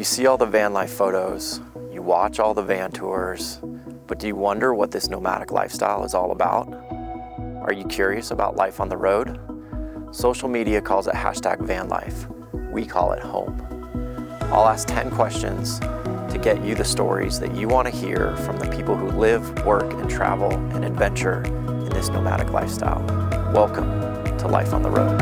You see all the van life photos, you watch all the van tours, but do you wonder what this nomadic lifestyle is all about? Are you curious about life on the road? Social media calls it #vanlife. We call it home. I'll ask 10 questions to get you the stories that you want to hear from the people who live, work, and travel and adventure in this nomadic lifestyle. Welcome to Life on the Road.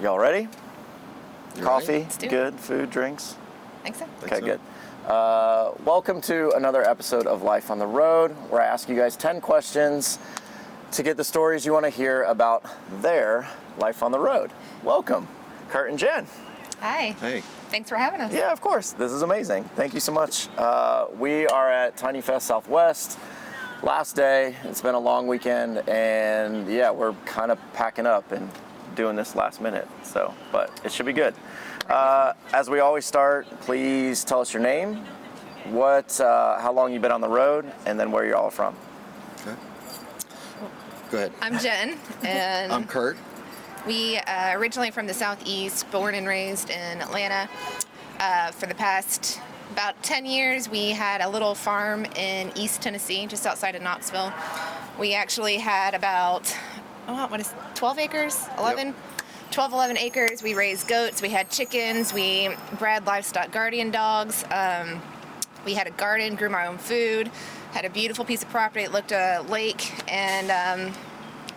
Y'all ready? Coffee, good, food, drinks? I think so. Okay, good. Welcome to another episode of Life on the Road, where I ask you guys 10 questions to get the stories you want to hear about their life on the road. Welcome, Kurt and Jen. Hi. Hey. Thanks for having us. Yeah, of course. This is amazing. Thank you so much. We are at Tiny Fest Southwest. Last day. It's been a long weekend, and yeah, we're kind of packing up and doing this last minute, but it should be good. As we always start, please tell us your name, how long you've been on the road, and then where you're all from. Okay. Go ahead. I'm Jen, and I'm Kurt. We originally from the Southeast, born and raised in Atlanta. For the past about 10 years, we had a little farm in East Tennessee, just outside of Knoxville. We actually had about 12 acres, 11? Yep. 12, 11 acres. We raised goats, we had chickens, we bred livestock guardian dogs. We had a garden, grew our own food, had a beautiful piece of property that looked a lake, and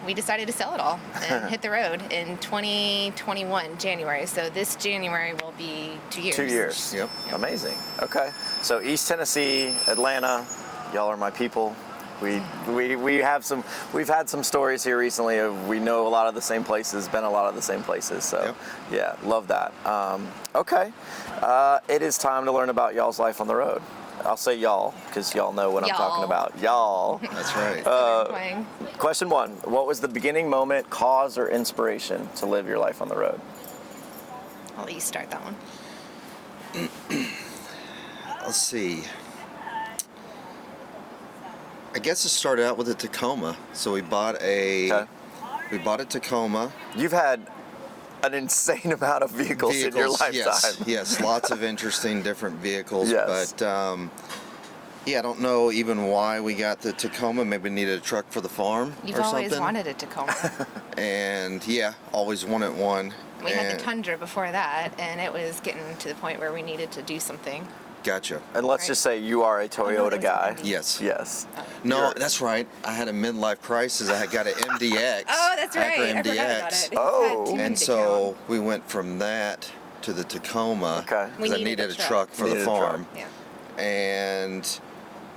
we decided to sell it all and hit the road in 2021, January. So this January will be 2 years. 2 years. Yep. Amazing. Okay. So East Tennessee, Atlanta, y'all are my people. We've had some stories here recently of we know a lot of the same places, been a lot of the same places. So yep. Yeah, love that. Okay. It is time to learn about y'all's life on the road. I'll say y'all because y'all know what I'm talking about. Y'all. That's right. Question 1. What was the beginning moment, cause, or inspiration to live your life on the road? I'll let you start that one. Let's see. I guess it started out with a Tacoma. So we bought a Tacoma. You've had an insane amount of vehicles in your lifetime. Yes, lots of interesting different vehicles. Yes. But I don't know even why we got the Tacoma. Maybe needed a truck for the farm You've or always something. wanted a Tacoma. And always wanted one. We had the Tundra before that, and it was getting to the point where we needed to do something. Gotcha. And let's just say you are a Toyota guy. Yes. Yes. No, that's right. I had a midlife crisis. I had got an MDX. Oh, that's right. Acura I forgot about MDX. it. Oh. And so we went from that to the Tacoma. Okay. Because I needed a truck for the farm. Yeah. And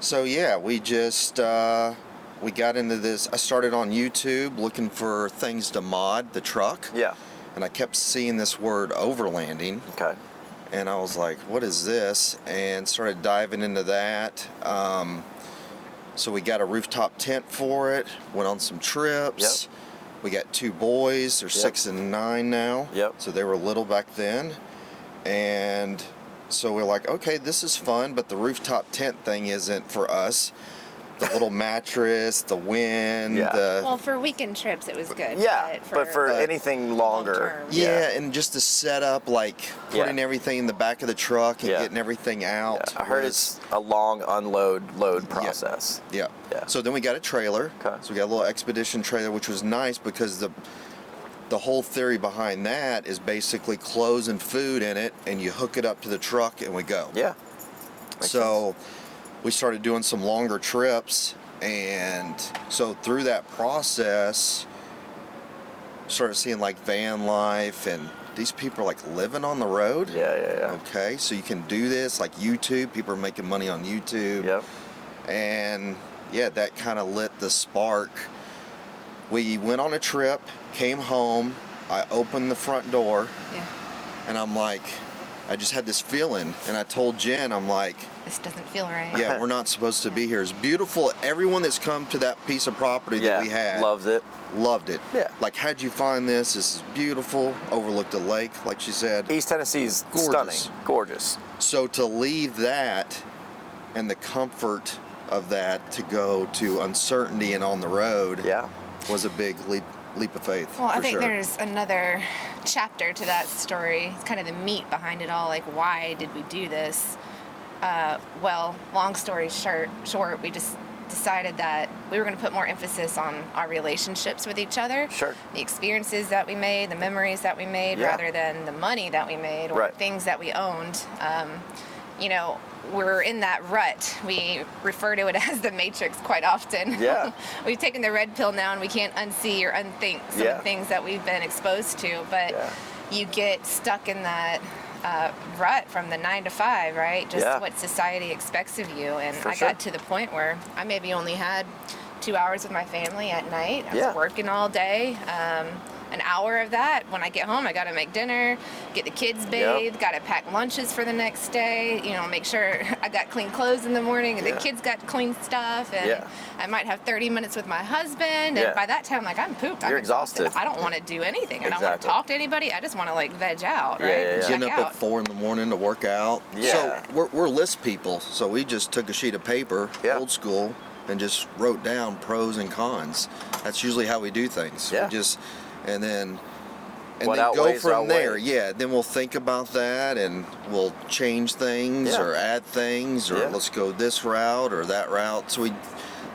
so we just we got into this. I started on YouTube looking for things to mod the truck. Yeah. And I kept seeing this word overlanding. Okay. And I was like, what is this? And started diving into that. So we got a rooftop tent for it, went on some trips. Yep. We got 2 boys, they're 6 and 9 now. Yep. So they were little back then. And so we're like, okay, this is fun, but the rooftop tent thing isn't for us. The little mattress, the wind, Well, for weekend trips it was good. Yeah, but for anything longer. And just the setup, like putting everything in the back of the truck and getting everything out. Yeah. I heard it's a long load process. Yeah. So then we got a trailer. Okay. So we got a little expedition trailer, which was nice because the whole theory behind that is basically clothes and food in it, and you hook it up to the truck and we go. Yeah. Makes sense. We started doing some longer trips, and so through that process started seeing like van life, and these people are like living on the road. Yeah. Okay, so you can do this like YouTube. People are making money on YouTube. Yep. And that kind of lit the spark. We went on a trip, came home, I opened the front door, and I'm like, I just had this feeling, and I told Jen, I'm like, This doesn't feel right. yeah, we're not supposed to be here. It's beautiful. Everyone that's come to that piece of property that we had loved it. Yeah. Like, how'd you find this? This is beautiful. Overlooked a lake, like she said. East Tennessee's stunning, gorgeous. So to leave that and the comfort of that to go to uncertainty and on the road was a big leap of faith. Well, I for think sure. there's another chapter to that story. It's kind of the meat behind it all. Like, why did we do this? Well, long story short, we just decided that we were going to put more emphasis on our relationships with each other. Sure. The experiences that we made, the memories that we made, rather than the money that we made or things that we owned. You know, we're in that rut. We refer to it as the Matrix quite often. Yeah. We've taken the red pill now and we can't unsee or unthink some of the things that we've been exposed to. But you get stuck in that rut from the 9 to 5, right? Just what society expects of you. And I got to the point where I maybe only had 2 hours with my family at night. I was working all day. An hour of that, when I get home, I got to make dinner, get the kids bathed, got to pack lunches for the next day, you know, make sure I got clean clothes in the morning and the kids got clean stuff, and I might have 30 minutes with my husband, and by that time, like, I'm pooped. You're exhausted. I don't want to do anything. I don't want to talk to anybody. I just want to, like, veg out, right? Getting up at 4 in the morning to work out. So we're list people, so we just took a sheet of paper, old school, and just wrote down pros and cons. That's usually how we do things. We just... And then go from there. Yeah, then we'll think about that and we'll change things or add things or let's go this route or that route. So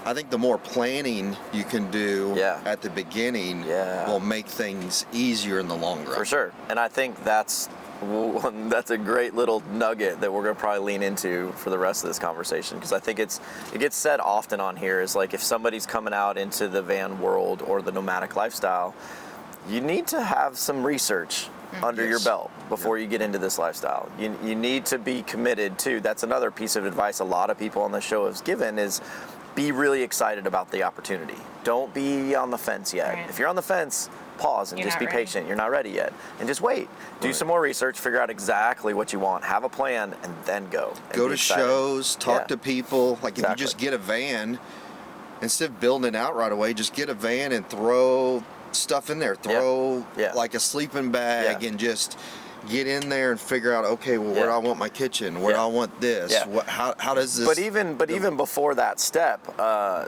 I think the more planning you can do at the beginning will make things easier in the long run. For sure. And I think that's a great little nugget that we're going to probably lean into for the rest of this conversation, because I think it gets said often on here is like, if somebody's coming out into the van world or the nomadic lifestyle, you need to have some research under your belt before you get into this lifestyle. You need to be committed to. That's another piece of advice a lot of people on the show have given is be really excited about the opportunity. Don't be on the fence yet. Right. If you're on the fence, pause and just be patient. You're not ready yet. And just wait. Do some more research, figure out exactly what you want, have a plan, and then go. Go to shows, talk to people. Like if you just get a van, instead of building it out right away, just get a van and throw stuff in there, like a sleeping bag and just get in there and figure out, okay, well, where do I want my kitchen? Where do I want this? How does this... But even before that step,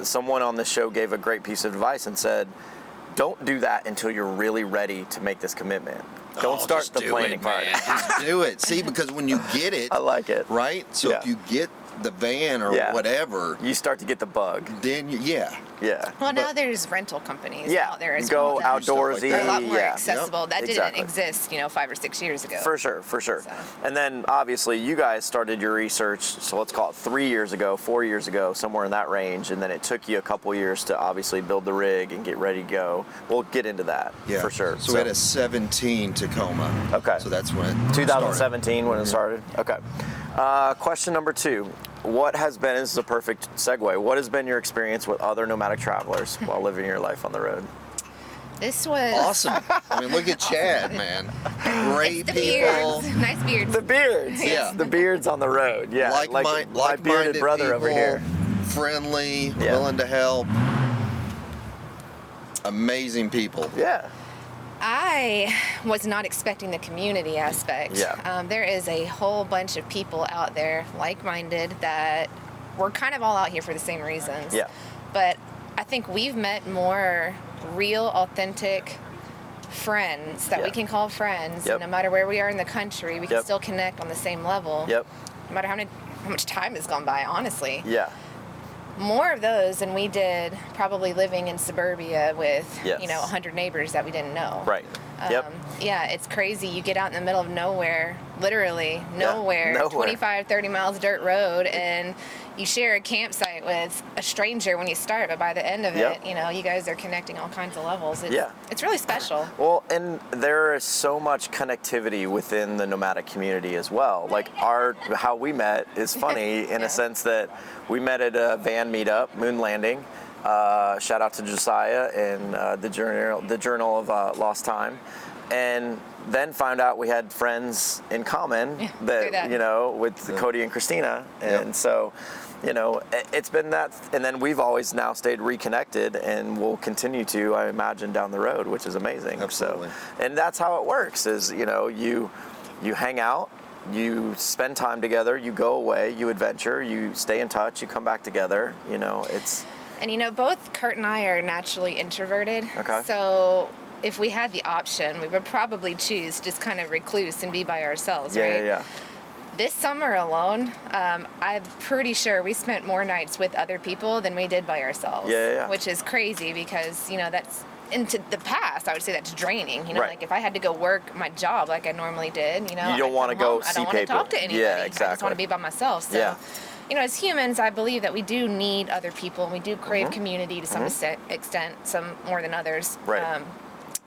someone on the show gave a great piece of advice and said, don't do that until you're really ready to make this commitment. Don't start the planning part. Just do it. See, because when you get it... I like it. Right? So if you get the van or whatever... You start to get the bug. Then, Well, now there's rental companies out there as well. Go outdoorsy. They're a lot more accessible. That didn't exist, 5 or 6 years ago. For sure. So. And then, obviously, you guys started your research, so let's call it 3 years ago, 4 years ago, somewhere in that range, and then it took you a couple years to obviously build the rig and get ready to go. We'll get into that, for sure. So we had a 17 Tacoma. Okay. So that's when it 2017 when it started? Okay. Question number 2. What has been, this is a perfect segue, what has been your experience with other nomadic travelers while living your life on the road? This was... Awesome. I mean, look at Chad, man. Great the people. Beards. Nice beards. The beards. Yeah. The beards on the road. Yeah. Like my bearded brother people, over here. Friendly, willing to help. Amazing people. Yeah. I was not expecting the community aspect. Yeah. There is a whole bunch of people out there, like-minded, that we're kind of all out here for the same reasons. Yeah. But I think we've met more real, authentic friends that we can call friends. Yep. No matter where we are in the country, we can still connect on the same level. Yep. No matter how much time has gone by, honestly. Yeah. More of those than we did probably living in suburbia with, 100 neighbors that we didn't know. Right. Yeah, it's crazy. You get out in the middle of nowhere, literally nowhere. 25, 30 miles dirt road, and you share a campsite with a stranger when you start, but by the end of it, you guys are connecting all kinds of levels. It's really special. Well, and there is so much connectivity within the nomadic community as well. Like how we met is funny in a sense that we met at a van meetup, Moon Landing. Shout out to Josiah and the Journal of Lost Time. and then found out we had friends in common that. With Cody and Christina, and so, it's been that, and then we've always now stayed reconnected, and we'll continue to, I imagine, down the road, which is amazing. Absolutely. So, and that's how it works. Is you hang out, you spend time together, you go away, you adventure, you stay in touch, you come back together. It's. And both Kurt and I are naturally introverted. Okay. So if we had the option, we would probably choose just kind of recluse and be by ourselves, right? Yeah. This summer alone, I'm pretty sure we spent more nights with other people than we did by ourselves. Yeah. Which is crazy because, that's into the past. I would say that's draining. Right. Like if I had to go work my job like I normally did, you don't want to go see I don't want to people. talk to anybody. Yeah, exactly. I just want to be by myself. So, as humans, I believe that we do need other people, and we do crave community to some extent, some more than others. Right.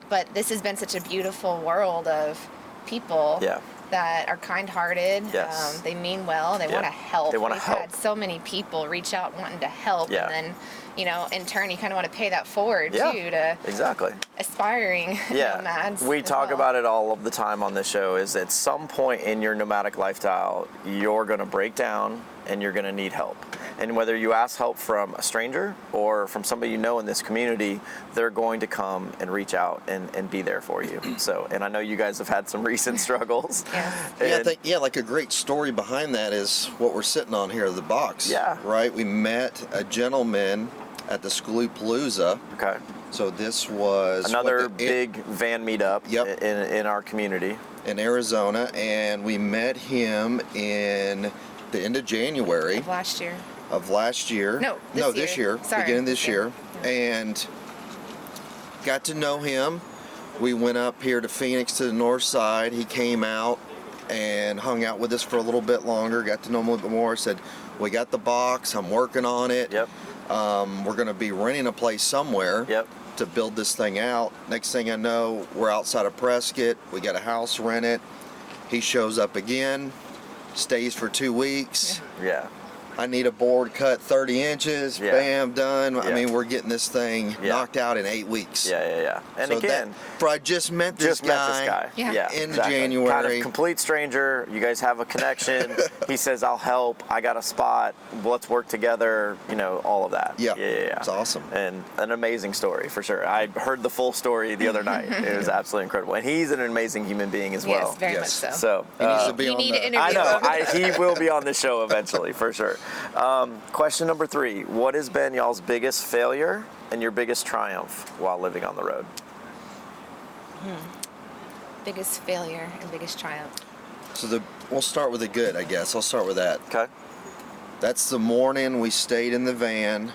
But this has been such a beautiful world of people that are kind-hearted. Yes. They mean well. They want to help. They want to help. We've had so many people reach out wanting to help, Yeah. and then, in turn, you kind of want to pay that forward too to exactly. aspiring nomads. We as talk well. about it all of the time on this show. Is at some point in your nomadic lifestyle, you're going to break down and you're going to need help. And whether you ask help from a stranger or from somebody you know in this community, they're going to come and reach out and be there for you. So, and I know you guys have had some recent struggles. I think like a great story behind that is what we're sitting on here, the box. Yeah. Right? We met a gentleman at the Skaloopalooza. Okay. So this was another big van meetup in our community. In Arizona, and we met him in the end of January. Of last year. No, this year. Sorry. Beginning of this year. And got to know him. We went up here to Phoenix to the north side. He came out and hung out with us for a little bit longer. Got to know him a little bit more. Said, we got the box. I'm working on it. Yep. We're going to be renting a place somewhere. Yep. To build this thing out. Next thing I know, we're outside of Prescott. We got a house rented. He shows up again. Stays for 2 weeks. Yeah. I need a board cut 30 inches. Yeah. Bam, done. Yeah. I mean, we're getting this thing knocked out in 8 weeks. Yeah. And so again, I just met this guy. In January. Kind of complete stranger. You guys have a connection. He says, I'll help. I got a spot. Let's work together. All of that. Yeah. Yeah. It's awesome. And an amazing story for sure. I heard the full story the other night. It was absolutely incredible. And he's an amazing human being as well. Yes, very much so. So he needs to be on to interview I know. him. He will be on the show eventually for sure. Question number 3. What has been y'all's biggest failure and your biggest triumph while living on the road? Biggest failure and biggest triumph. So we'll start with the good, I guess. I'll start with that. Okay. That's the morning we stayed in the van.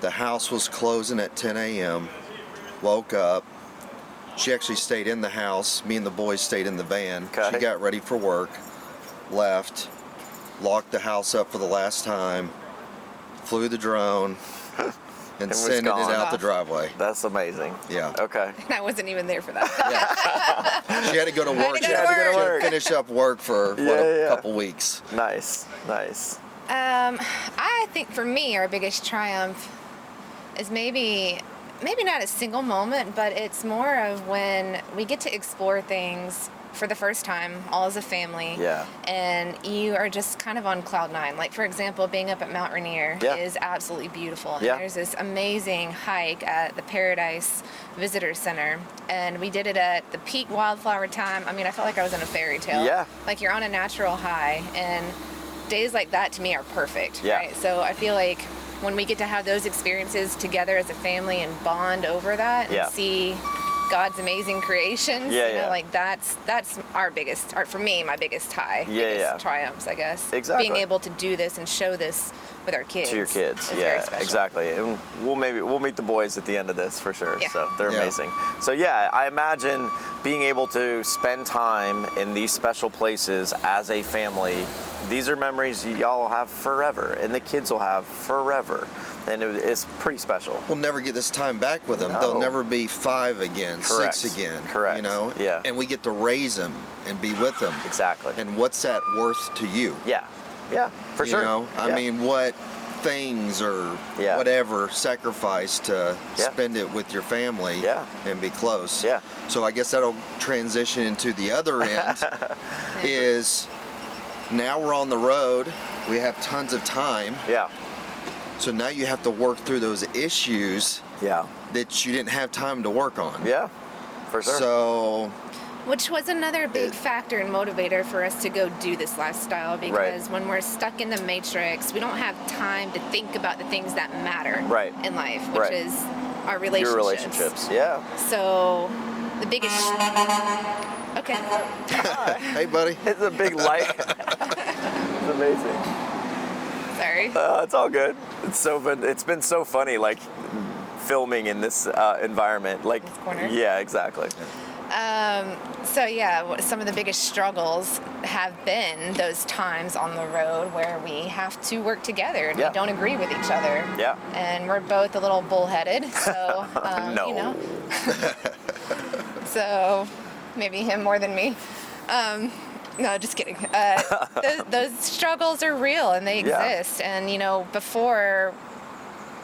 The house was closing at 10 a.m. Woke up. She actually stayed in the house. Me and the boys stayed in the van. Okay. She got ready for work. Left. Locked the house up for the last time. Flew the drone. And sent it out the driveway. That's amazing. Yeah. Okay. And I wasn't even there for that. She had to go to work. She had to go to work. Finish up work for a couple weeks. Nice. I think for me, our biggest triumph is maybe not a single moment, but it's more of when we get to explore things for the first time, all as a family. Yeah. And you are just kind of on cloud 9. Like, for example, being up at Mount Rainier is absolutely beautiful. And there's this amazing hike at the Paradise Visitor Center. And we did it at the peak wildflower time. I mean, I felt like I was in a fairy tale. Yeah. Like, you're on a natural high. And days like that, to me, are perfect. Yeah. Right? So I feel like when we get to have those experiences together as a family and bond over that and see God's amazing creations, like that's our biggest, for me, my biggest biggest triumphs, I guess. Exactly. Being able to do this and show this with our kids. To your kids, very special. exactly. And we'll meet the boys at the end of this for sure. Yeah. So they're amazing. So I imagine being able to spend time in these special places as a family. These are memories y'all will have forever, and the kids will have forever. And it's pretty special. We'll never get this time back with them. No. They'll never be 5 again, Correct. 6 again. Correct. Yeah. And we get to raise them and be with them. Exactly. And what's that worth to you? Yeah, for sure. I mean, what things or Yeah. whatever sacrifice to Yeah. spend it with your family Yeah. and be close. Yeah. So I guess that'll transition into the other end is now we're on the road. We have tons of time. Yeah. So now you have to work through those issues Yeah. that you didn't have time to work on. Yeah. For sure. So Which was another big factor and motivator for us to go do this lifestyle, because when we're stuck in the matrix, we don't have time to think about the things that matter Right. in life, which Right. is our relationships. Your relationships. Yeah. So the biggest. Okay. hey, buddy. It's a big light. It's amazing. Sorry. It's all good. It's been so funny, like filming in this environment. Like, This corner? yeah, exactly. So yeah, some of the biggest struggles have been those times on the road where we have to work together and Yeah. we don't agree with each other. Yeah. And we're both a little bullheaded, so No. you know. So maybe him more than me. No, just kidding. Those struggles are real and they Yeah. exist. And you know, before,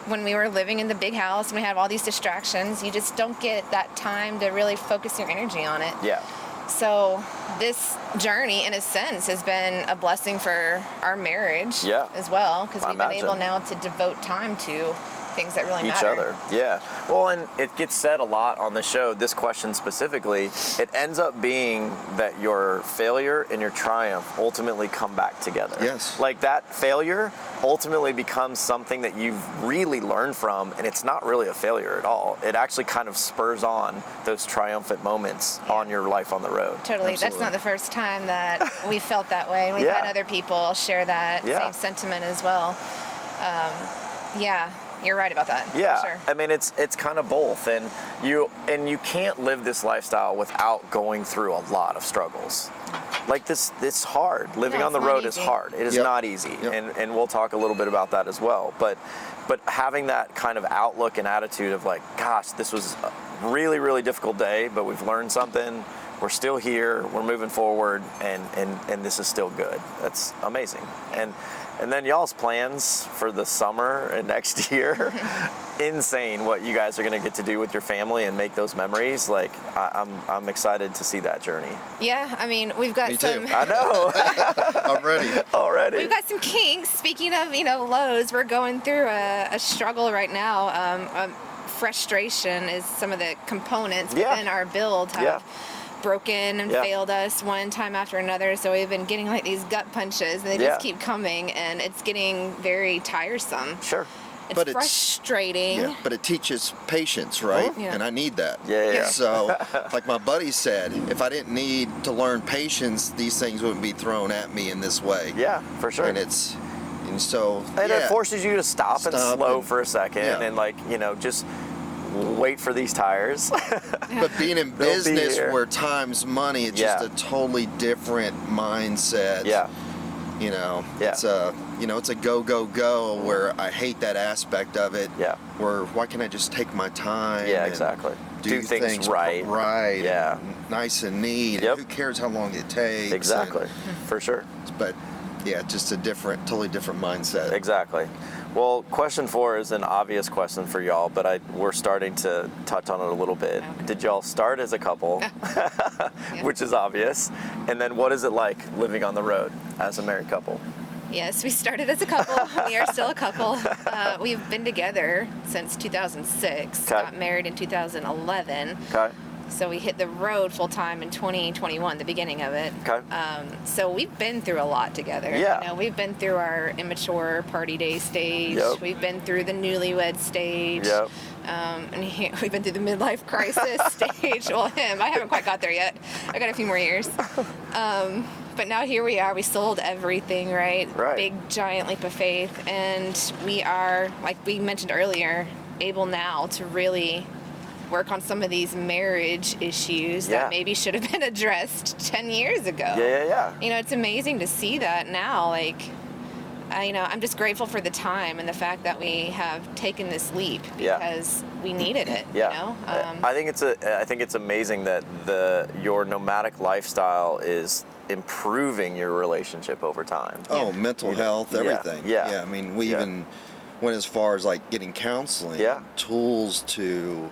when we were living in the big house and we have all these distractions, you just don't get that time to really focus your energy on it. Yeah. So this journey, in a sense, has been a blessing for our marriage Yeah. as well, because I we've been imagine. able now to devote time to things that really Each matter. other. Yeah. Well, and it gets said a lot on the show, this question specifically, it ends up being that your failure and your triumph ultimately come back together. Yes. Like that failure ultimately becomes something that you've really learned from, and it's not really a failure at all. It actually kind of spurs on those triumphant moments on your life on the road. Totally. That's Absolutely. not the first time that we felt that way. We've Yeah. had other people share that Yeah. same sentiment as well. Yeah, you're right about that. Yeah, For sure. I mean it's kind of both, and you can't live this lifestyle without going through a lot of struggles. Like this hard. Living No, on the it's not road is easy. hard. It is Yep. not easy, Yep. and we'll talk a little bit about that as well. But having that kind of outlook and attitude of like, gosh, this was a really, really difficult day, but we've learned something. We're still here. We're moving forward, and this is still good. That's amazing. And then y'all's plans for the summer and next year, insane what you guys are going to get to do with your family and make those memories. Like, I'm excited to see that journey. Yeah, I mean, we've got Me too. some. I know. I'm ready. Already. We've got some kinks. Speaking of, lows, we're going through a struggle right now. Frustration is some of the components Yeah. within our build have Yeah. broken and Yeah. failed us one time after another. So we've been getting like these gut punches, and they Yeah. just keep coming, and it's getting very tiresome. Sure. It's But it's- frustrating. Yeah, but it teaches patience, right? Yeah. And I need that. Yeah. So, like my buddy said, if I didn't need to learn patience, these things wouldn't be thrown at me in this way. Yeah, for sure. And so And yeah. it forces you to stop and Stop slow and- for a second, yeah. and like, just wait for these tires. But being in They'll be business here. where time's money, it's Yeah. just a totally different mindset. Yeah. Yeah. Yeah. It's a go where I hate that aspect of it. Yeah. Where why can't I just take my time? Yeah, and exactly. Do things right. Right. Yeah. and nice and neat. Yep. And who cares how long it takes? Exactly. For sure. But yeah, just a totally different mindset. Exactly. Well, question 4 is an obvious question for y'all, but we're starting to touch on it a little bit. Okay. Did y'all start as a couple, which is obvious, and then what is it like living on the road as a married couple? Yes, we started as a couple. We are still a couple. We've been together since 2006. Okay. Got married in 2011. Okay. So we hit the road full time in 2021, the beginning of it. Okay. So we've been through a lot together. Yeah. We've been through our immature party day stage. Yep. We've been through the newlywed stage. Yep. And we've been through the midlife crisis stage. Well, I haven't quite got there yet. I got a few more years. But now here we are. We sold everything, right? Right. Big, giant leap of faith. And we are, like we mentioned earlier, able now to really work on some of these marriage issues Yeah. that maybe should have been addressed 10 years ago. Yeah. It's amazing to see that now. Like, I'm just grateful for the time and the fact that we have taken this leap because we needed it. Yeah. I think it's amazing that your nomadic lifestyle is improving your relationship over time. Oh, mental health, everything. Yeah. I mean, we even went as far as like getting counseling, tools to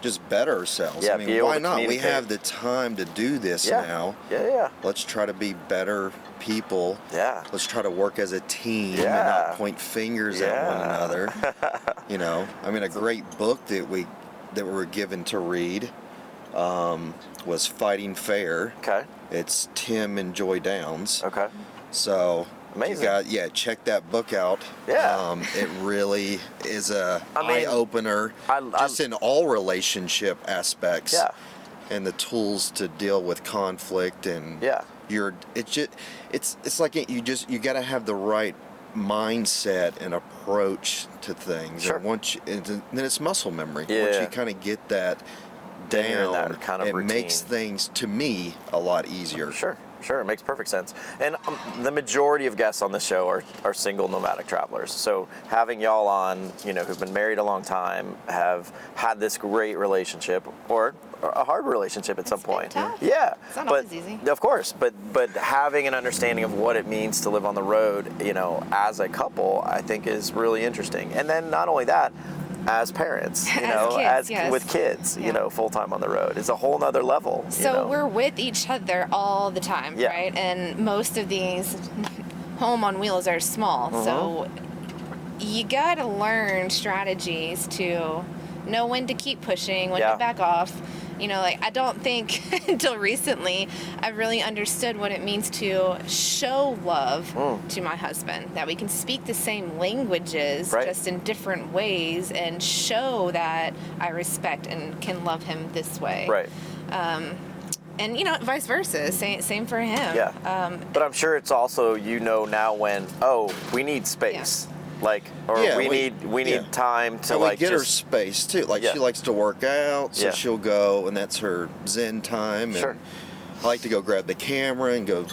just better ourselves. Yeah, I mean, why not? We have the time to do this now. Yeah. Let's try to be better people. Yeah. Let's try to work as a team and not point fingers at one another. I mean, a great book that we were given to read was Fighting Fair. Okay. It's Tim and Joy Downs. Okay. So amazing. Check that book out. Yeah. It really is eye opener, just in all relationship aspects. Yeah. And the tools to deal with conflict and it's like you got to have the right mindset and approach to things. Sure. And then it's muscle memory. Yeah. Once you kind of get that down, that kind of routine, makes things to me a lot easier. Sure, it makes perfect sense. And the majority of guests on this show are single nomadic travelers. So having y'all on, who've been married a long time, have had this great relationship or a hard relationship at some point. Tough. Yeah, it's not always easy. Of course, but having an understanding of what it means to live on the road, as a couple, I think is really interesting. And then not only that, as parents, with kids, full time on the road is a whole nother level. So we're with each other all the time, right? And most of these home on wheels are small, so you gotta learn strategies to know when to keep pushing, when to back off. I don't think until recently I really understood what it means to show love to my husband, that we can speak the same languages just in different ways and show that I respect and can love him this way. Right. And vice versa, same for him. Yeah. But I'm sure it's also now when we need space. We need time to we get her space too. She likes to work out, so she'll go, and that's her zen time. And I like to go grab the camera and go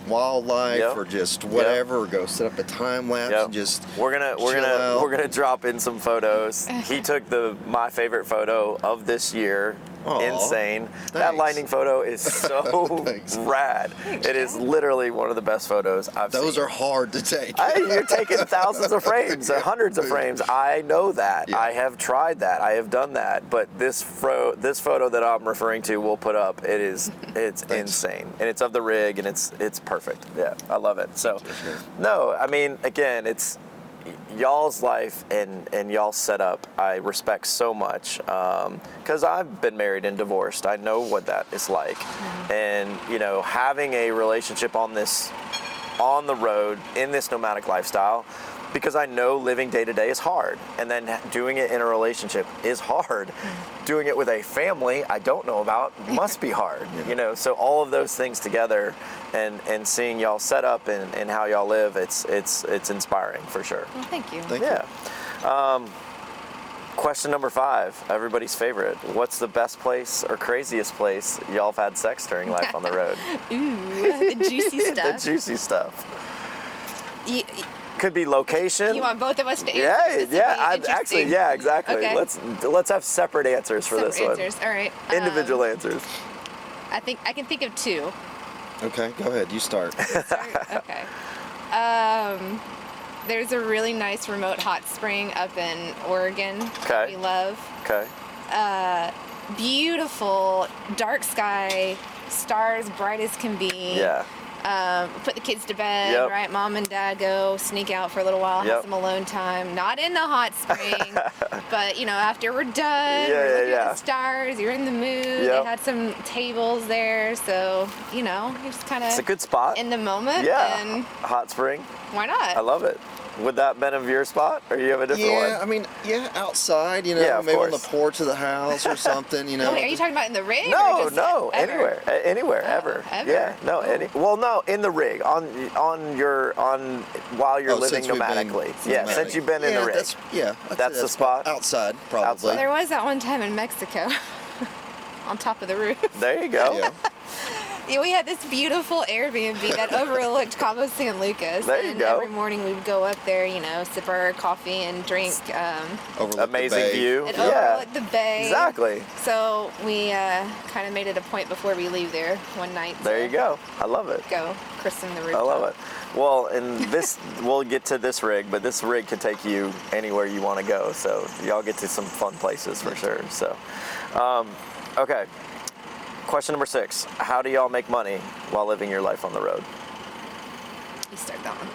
wildlife or just whatever, or go set up a time lapse and just we're gonna drop in some photos. He took my favorite photo of this year. Aww, insane. Thanks. That lightning photo is so rad. It is literally one of the best photos I've seen. Those are hard to take. You're taking thousands of frames, hundreds of frames. I know that. Yeah. I have tried that. I have done that. But this photo that I'm referring to, we'll put up. It's insane, and it's of the rig, and it's perfect. Yeah, I love it. So, no, I mean, again, it's y'all's life and y'all's setup I respect so much because I've been married and divorced. I know what that is like. And having a relationship on the road in this nomadic lifestyle, because I know living day to day is hard, and then doing it in a relationship is hard. Doing it with a family I don't know about must be hard. So all of those things together, and seeing y'all set up and how y'all live, it's inspiring for sure. Well, thank you. Thank you. Question number 5, everybody's favorite. What's the best place or craziest place y'all have had sex during life on the road? Ooh, the juicy stuff. The juicy stuff. Could be location. You want both of us to answer? Yeah, exactly. Okay. Let's have separate answers for this one. All right. Individual answers. I think I can think of 2. Okay, go ahead. You start. Okay. There's a really nice remote hot spring up in Oregon that we love. Okay. Beautiful, dark sky, stars bright as can be. Yeah. Put the kids to bed, right? Mom and dad go sneak out for a little while, have some alone time. Not in the hot spring, but after we're done, we're looking at the stars. You're in the mood. They had some tables there, so you're just kind of. It's a good spot in the moment. Yeah, and hot spring. Why not? I love it. Would that been of your spot, or you have a different one? Yeah, I mean, outside, maybe on the porch of the house or something, Wait, are you talking about in the rig? No, anywhere, ever. Yeah, no, in the rig, while you're living nomadically. Since you've been in the rig. That's the spot. Outside, probably. Outside. There was that one time in Mexico, on top of the roof. There you go. Yeah, we had this beautiful Airbnb that overlooked Cabo San Lucas. There you and go. Every morning we would go up there, you know, sip our coffee and drink. Overlook Amazing the bay. view. And Yeah. overlook the bay. Exactly. So we kind of made it a point before we leave there one night. There to you go. I love it. Go christen the I rooftop. love it. Well, and this, we'll get to this rig, but this rig can take you anywhere you want to go. So y'all get to some fun places for sure. So, okay. Question number 6. How do y'all make money while living your life on the road? You start that one.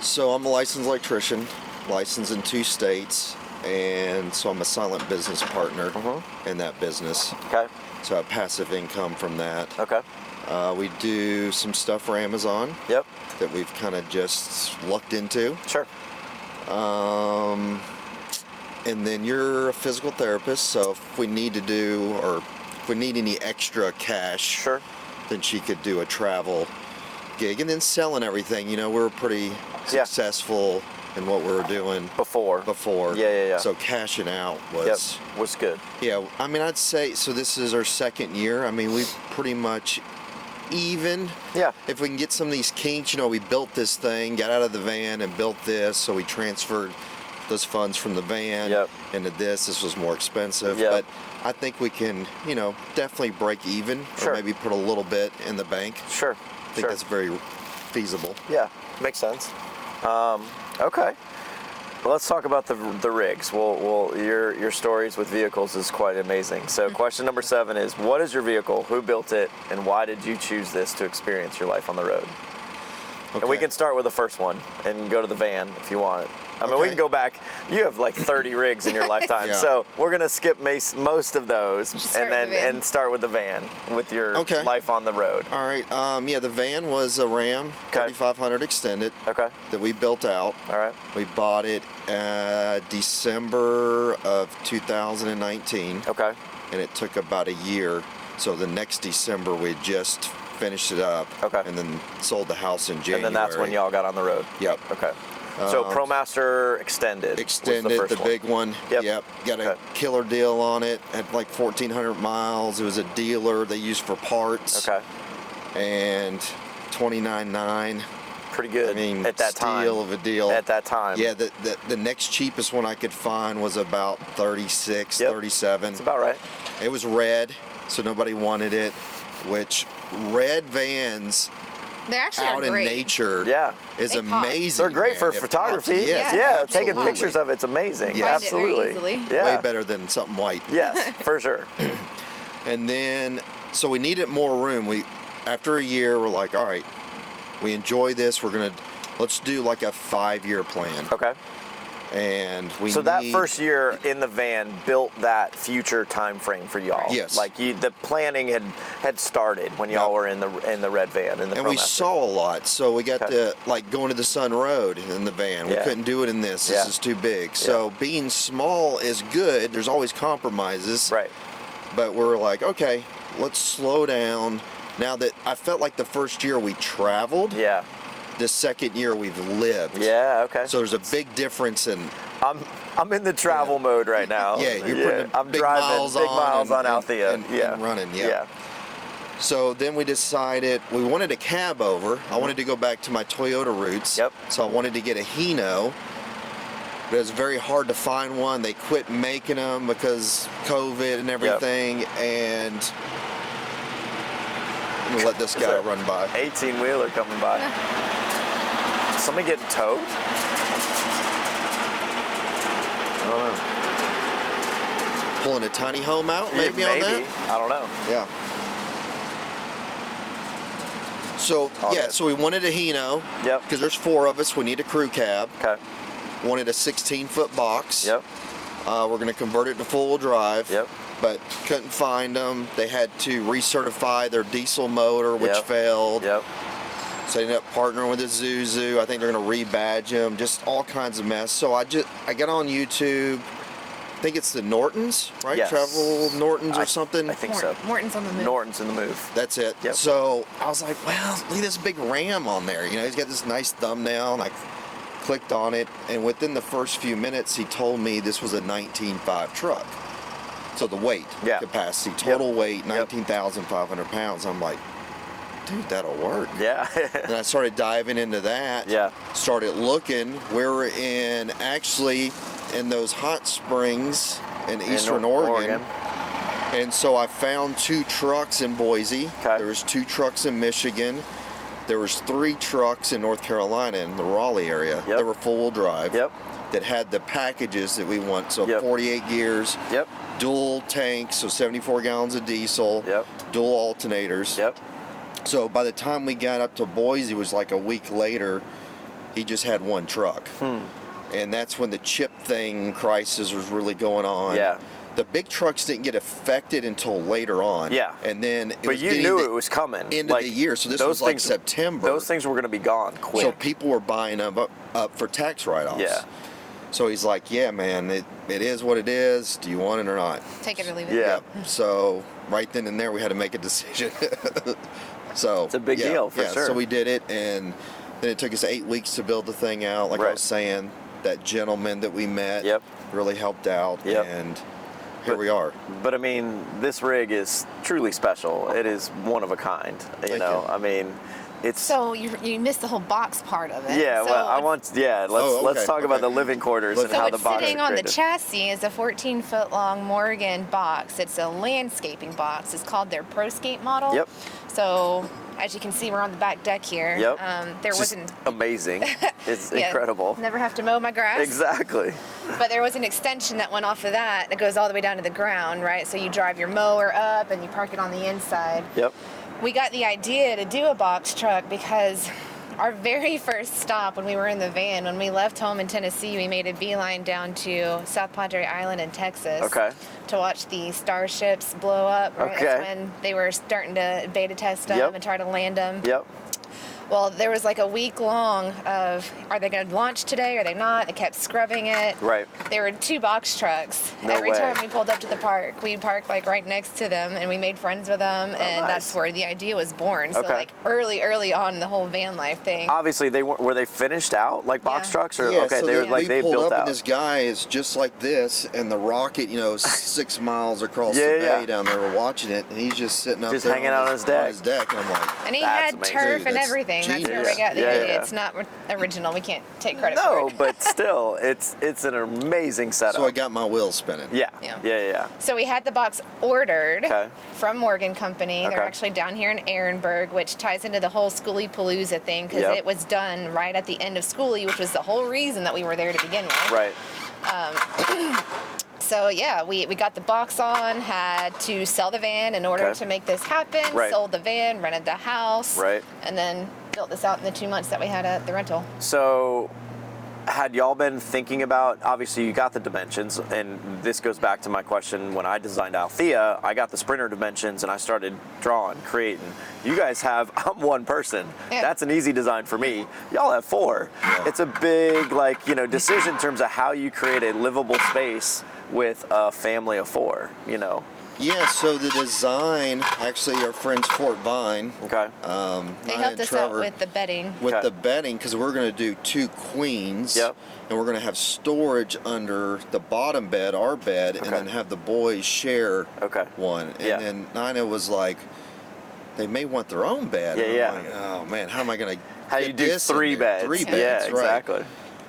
So I'm a licensed electrician, licensed in 2 states, and so I'm a silent business partner in that business. Okay. So I have passive income from that. Okay. We do some stuff for Amazon Yep. that we've kind of just lucked into. Sure. And then you're a physical therapist, so if we need to do, or if we need any extra cash, Sure. then she could do a travel gig. And then selling everything, you know, we're pretty successful in what we were doing Before. Yeah. So cashing out was, Was good. yeah, I mean, I'd say, so this is our 2nd year. I mean, we've pretty much even. Yeah. If we can get some of these kinks, you know, we built this thing, got out of the van and built this, so we transferred those funds from the van into this. This was more expensive, but I think we can, you know, definitely break even, or maybe put a little bit in the bank. Sure. I think that's very feasible. Yeah, makes sense. Okay. Well, let's talk about the rigs. Well, your stories with vehicles is quite amazing. So question number 7 is, what is your vehicle? Who built it? And why did you choose this to experience your life on the road? Okay. And we can start with the first one and go to the van if you want. I mean, we can go back. You have like 30 rigs in your lifetime, so we're gonna skip most of those and start with the van, with your life on the road. All right. Yeah, the van was a Ram 3500 extended. Okay. That we built out. All right. We bought it December of 2019. Okay. And it took about a year. So the next December we just finished it up. Okay. And then sold the house in January. And then that's when y'all got on the road. Yep. Okay. So ProMaster Extended. Extended, the big one. Yep. Got a killer deal on it. Had like 1,400 miles. It was a dealer they used for parts. Okay. And 29.9. Pretty good. I mean, at that time. Steal of a deal. At that time. Yeah. The next cheapest one I could find was about 36, 37. That's about right. It was red, so nobody wanted it. Which red vans. They're actually out in great. nature is amazing. They're great for photography. Yes, taking pictures of it's amazing. Yes. Absolutely. Way better than something white. Yes, for sure. And then, so we needed more room. After a year, we're like, all right, we enjoy this. Let's do like a 5-year plan. Okay. And so that first year in the van built that future time frame for y'all. Yes. Like the planning had started when y'all were in the red van. And we saw a lot. So we got to like going to the Sun Road in the van. We couldn't do it in this. This is too big. So being small is good. There's always compromises. Right. But we're like, okay, let's slow down. Now that I felt like the first year we traveled. Yeah. The second year we've lived. Yeah, okay. So there's a big difference in. I'm in the travel mode right now. Yeah, you're putting I'm big driving miles big miles on and, Althea. And running. Yeah. So then we decided we wanted a cab over. I wanted to go back to my Toyota roots. Yep. So I wanted to get a Hino. But it was very hard to find one. They quit making them because COVID and everything. And I'm gonna let this guy run by. 18-wheeler coming by. Somebody getting towed? I don't know. Pulling a tiny home out, maybe on that? I don't know. Yeah. So, so we wanted a Hino. Yep. Because there's 4 of us. We need a crew cab. Okay. Wanted a 16-foot box. Yep. We're going to convert it to four-wheel drive. Yep. But couldn't find them. They had to recertify their diesel motor, which failed. Yep. So they ended up partnering with Isuzu. I think they're going to rebadge them. Just all kinds of mess. So I got on YouTube. I think it's the Nortons, right? Yes. Travel Nortons or something. I think so. Morton's on the move. Norton's in the move. That's it. Yep. So I was like, well, look at this big Ram on there. You know, he's got this nice thumbnail, and I clicked on it, and within the first few minutes, he told me this was a 19.5 truck. So the weight Yeah. capacity, total weight, 19,500 pounds. I'm like, dude, that'll work. Yeah. And I started diving into that. Yeah. Started looking. We're actually in those hot springs in eastern Oregon. And so I found 2 trucks in Boise. Okay. There was 2 trucks in Michigan. There was 3 trucks in North Carolina in the Raleigh area. Yep. They were full-wheel drive. Yep. That had the packages that we want. So Yep. 48 gears. Yep. Dual tanks, so 74 gallons of diesel. Yep. Dual alternators. Yep. So by the time we got up to Boise, it was like a week later, he just had 1 truck. And that's when the chip thing crisis was really going on. Yeah. The big trucks didn't get affected until later on. Yeah. And then But you knew it was coming. End of the year, so this was like September. Those things were going to be gone quick. So people were buying them up for tax write-offs. Yeah. So he's like, yeah, man, it is what it is. Do you want it or not? Take it or leave it. Yeah. So right then and there, we had to make a decision. So it's a big deal for sure. So we did it, and then it took us 8 weeks to build the thing out. Like I was saying, that gentleman that we met really helped out, and here we are. But I mean, this rig is truly special. It is one of a kind. You know, I mean, it's so you missed the whole box part of it. Yeah, so well, let's talk about the living quarters and how the box is sitting on the created. chassis is a 14-foot long Morgan box. It's a landscaping box. It's called their ProScape model. Yep. So as you can see, we're on the back deck here. Yep. There it's wasn't just amazing. It's incredible. Never have to mow my grass. Exactly. But there was an extension that went off of that. It goes all the way down to the ground, right? So you drive your mower up and you park it on the inside. Yep. We got the idea to do a box truck because our very first stop when we were in the van, when we left home in Tennessee, we made a beeline down to South Padre Island in Texas to watch the Starships blow up. Right? That's when they were starting to beta test them and try to land them. Yep. Well, there was like a week long of, are they going to launch today? Are they not? They kept scrubbing it. Right. There were 2 box trucks. Every time we pulled up to the park, we'd park like right next to them, and we made friends with them, and that's where the idea was born. So like early on in the whole van life thing. Obviously, were they finished out like box trucks, or so they pulled built up out. And this guy is just like this, and the rocket, 6 miles across the bay down there. We're watching it, and he's just sitting up just there hanging out on his deck. And I'm like, and he had turf and everything. Genius. That's where we got the idea. It's not original. We can't take credit for it. No, but still, it's an amazing setup. So I got my wheels spinning. Yeah. So we had the box ordered from Morgan Company. They're actually down here in Ehrenberg, which ties into the whole Schoolie Palooza thing because it was done right at the end of Schoolie, which was the whole reason that we were there to begin with. Right. So yeah, we got the box on, had to sell the van in order to make this happen, sold the van, rented the house, and then built this out in the 2 months that we had at the rental. So had y'all been thinking about, obviously you got the dimensions, and this goes back to my question, when I designed Althea, I got the Sprinter dimensions and I started drawing, creating. You guys have, I'm one person. That's an easy design for me. Y'all have 4. It's a big decision in terms of how you create a livable space with a family of 4, Yeah, so the design, actually our friends Fort Vine. They helped us out with the bedding. With the bedding, because we're going to do 2 queens. And we're going to have storage under the bottom bed, our bed, and then have the boys share one. And then Nina was like, they may want their own bed. I'm like, oh man, how am I going to How you do 3 beds. 3 beds, exactly.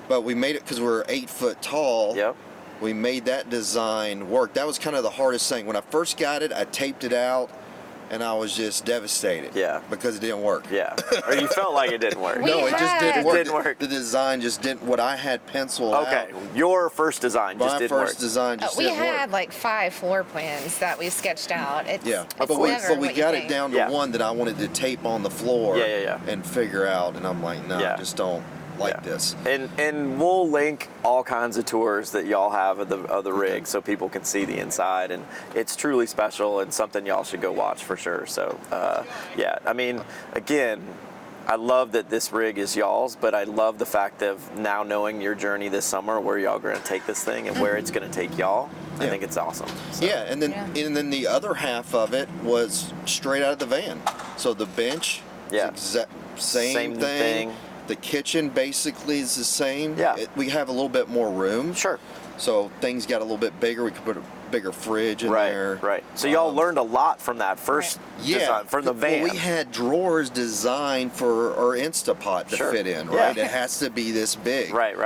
But we made it because we're 8 foot tall. We made that design work. That was kind of the hardest thing. When I first got it, I taped it out, and I was just devastated. Because it didn't work. Or you felt like it didn't work. No, it just didn't work. It didn't work. The design just didn't. What I had penciled out. Your first design just didn't work. My first design just didn't work. We had like 5 floor plans that we sketched out. But we got it down to one that I wanted to tape on the floor. And figure out. And I'm like, no, I just don't like this. And we'll link all kinds of tours that y'all have of the rig so people can see the inside, and it's truly special and something y'all should go watch for sure. So I mean, again, I love that this rig is y'all's, but I love the fact of now knowing your journey this summer, where y'all are going to take this thing and where it's going to take y'all. I think it's awesome. So. And then the other half of it was straight out of the van. So the bench, same thing. The kitchen basically is the same. We have a little bit more room. So things got a little bit bigger. We could bigger fridge in Right, there. right. So y'all learned a lot from that first design, from the van. Well, we had drawers designed for our Instapot to fit in, right? It has to be this big. Right.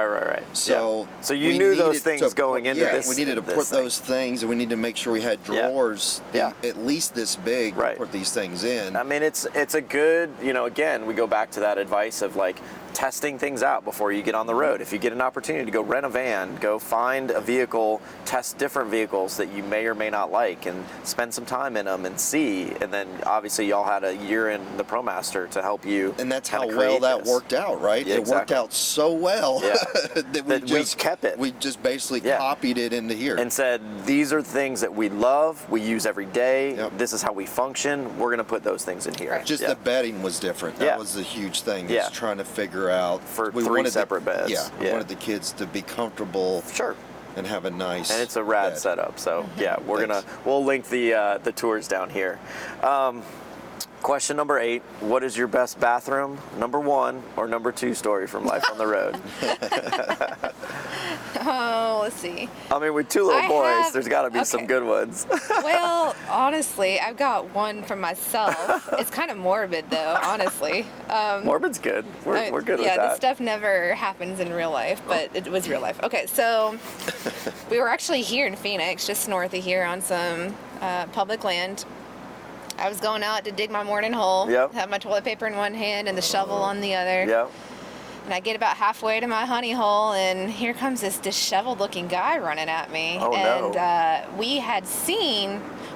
So, so you knew those things going into this. We needed to put those things, and we need to make sure we had drawers at least this big to put these things in. I mean, it's a good, again, we go back to that advice of like testing things out before you get on the road. If you get an opportunity to go rent a van, go find a vehicle, test different vehicles that you may or may not like, and spend some time in them and see. And then obviously y'all had a year in the ProMaster to help you. And that's how well that worked out, right? Yeah, it worked out so well that we kept it. We just basically copied it into here. And said, these are things that we love, we use every day, this is how we function, we're going to put those things in here. Just the bedding was different. That was the huge thing, is trying to figure out. For three separate beds. We wanted the kids to be comfortable. Sure. And have a nice. And it's a rad setup. So we'll link the tours down here. Question number 8, what is your best bathroom, number 1 or number 2 story from life on the road? Oh, let's see. I mean, with 2 little boys, there's got to be some good ones. Well, honestly, I've got one for myself. It's kind of morbid, though, honestly. Morbid's good. We're good with that. Yeah, this stuff never happens in real life, but it was real life. Okay, so we were actually here in Phoenix, just north of here on some public land. I was going out to dig my morning hole. Have my toilet paper in one hand and the shovel on the other. And I get about halfway to my honey hole, and here comes this disheveled-looking guy running at me.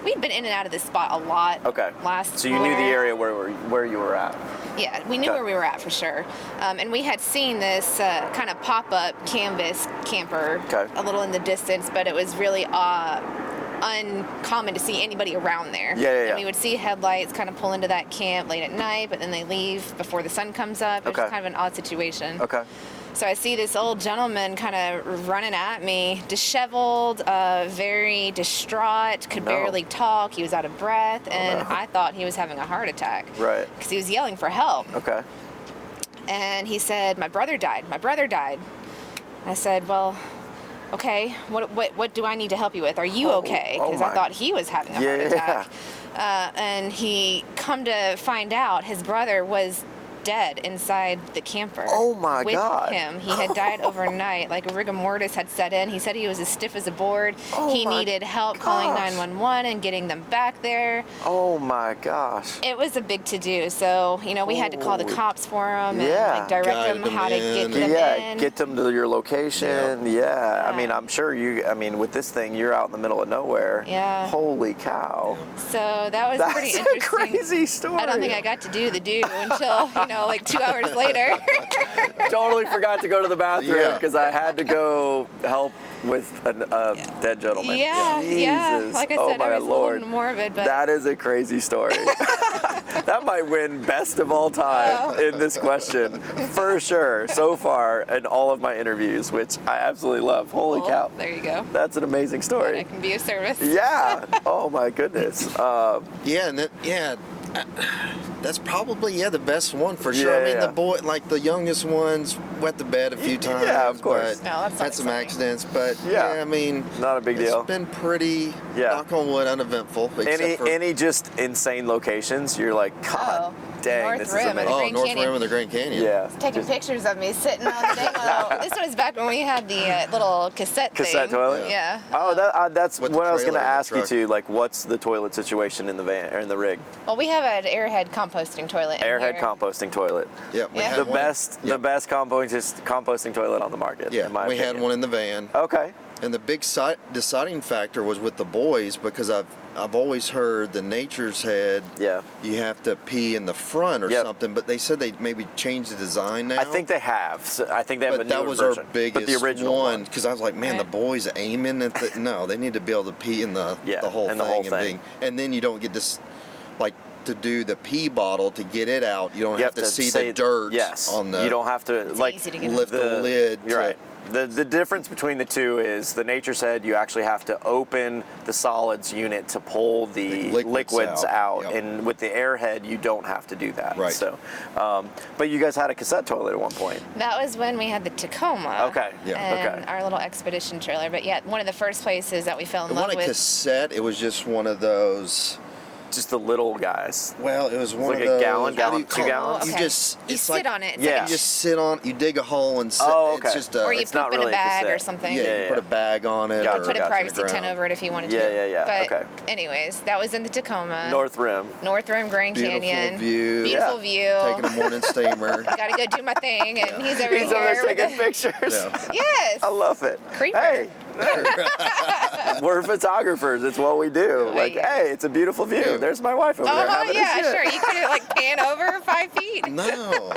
We'd been in and out of this spot a lot. So you knew the area where you were at. Yeah, we knew where we were at for sure. And we had seen this kind of pop-up canvas camper a little in the distance, but it was really uncommon to see anybody around there. And we would see headlights kind of pull into that camp late at night, but then they leave before the sun comes up. It's kind of an odd situation. So I see this old gentleman kind of running at me, disheveled, very distraught, could barely talk. He was out of breath, and I thought he was having a heart attack. Because he was yelling for help. And he said, my brother died. I said, well, okay, what do I need to help you with? Are you okay? Because I thought he was having a heart attack. And he come to find out his brother was dead inside the camper. Oh my God. With him. He had died overnight. Like a rigor mortis had set in. He said he was as stiff as a board. He needed help calling 911 and getting them back there. Oh my gosh. It was a big to-do. So, we had to call the cops for him and direct them how to get them in. Get them to your location. I mean, I'm sure with this thing, you're out in the middle of nowhere. Holy cow. So that was pretty interesting. That's a crazy story. I don't think I got to do the do until, like 2 hours later. Totally forgot to go to the bathroom because I had to go help with a dead gentleman. Jesus. Like I said, I was a little morbid, but that is a crazy story. That might win best of all time in this question for sure so far in all of my interviews, which I absolutely love. Holy cow. There you go. That's an amazing story. I can be of service. Oh my goodness. That's probably the best one for sure. I mean, the boy, like the youngest ones, wet the bed a few times. Of course. Had some accidents, but I mean, not a big deal. It's been pretty, knock on wood, uneventful. Any just insane locations? You're like, God dang, this is amazing. North Rim of the Grand Canyon. Taking pictures of me sitting on the demo. This was back when we had the little cassette toilet. That's With what the I was going to trailer in the ask you truck. too. Like, what's the toilet situation in the van or in the rig? Well, we have an airhead composting toilet. Airhead composting toilet. We had The one. best composting toilet on the market. in my we opinion. had one in the van. And the big deciding factor was with the boys, because I've always heard the Nature's Head. You have to pee in the front or something, but they said they maybe changed the design now. I think they have. So I think they have a newer version. That was our biggest but the original one, because I was like, man, the boys aiming at the no, they need to be able to pee in the whole thing. And then you don't get this, like, to do the pee bottle to get it out. You don't have to see the dirt on the. You don't have to easy to get lift the lid. You're right. The difference between the two is the Nature head, you actually have to open the solids unit to pull the liquids out. Yep. And with the Airhead, you don't have to do that. Right. So, but you guys had a cassette toilet at one point. That was when we had the Tacoma. Okay. Yeah. And our little expedition trailer. But yeah, one of the first places that we fell in It love wasn't a with. cassette. It was just one of those. Just the little guys. Well, it was one like of a those. gallon, how do you 2 call it? gallons? You Okay. just You it's sit like, on it. It's Yeah. like You just sit on. You dig a hole and sit. Oh, okay. It's just a. or you it's not poop in really a a bag or cassette. something. yeah, Yeah, you put a bag on it. Gotcha, or Put a gotcha. privacy ground. tent over it if you wanted Yeah, to. yeah, yeah. But Okay. anyways, that was in the Tacoma. North Rim. North Rim, Grand Beautiful Canyon. view. Beautiful view. Taking a morning steamer. Gotta go do my thing, and he's over He's here. over there with taking the- pictures. Yeah. Yes. I love it. Creeper. Hey, we're photographers. It's what we do. Like, Right. hey, it's a beautiful view. Yeah. There's my wife over there Oh having a yeah, shit. sure. You could like pan over 5 feet. No.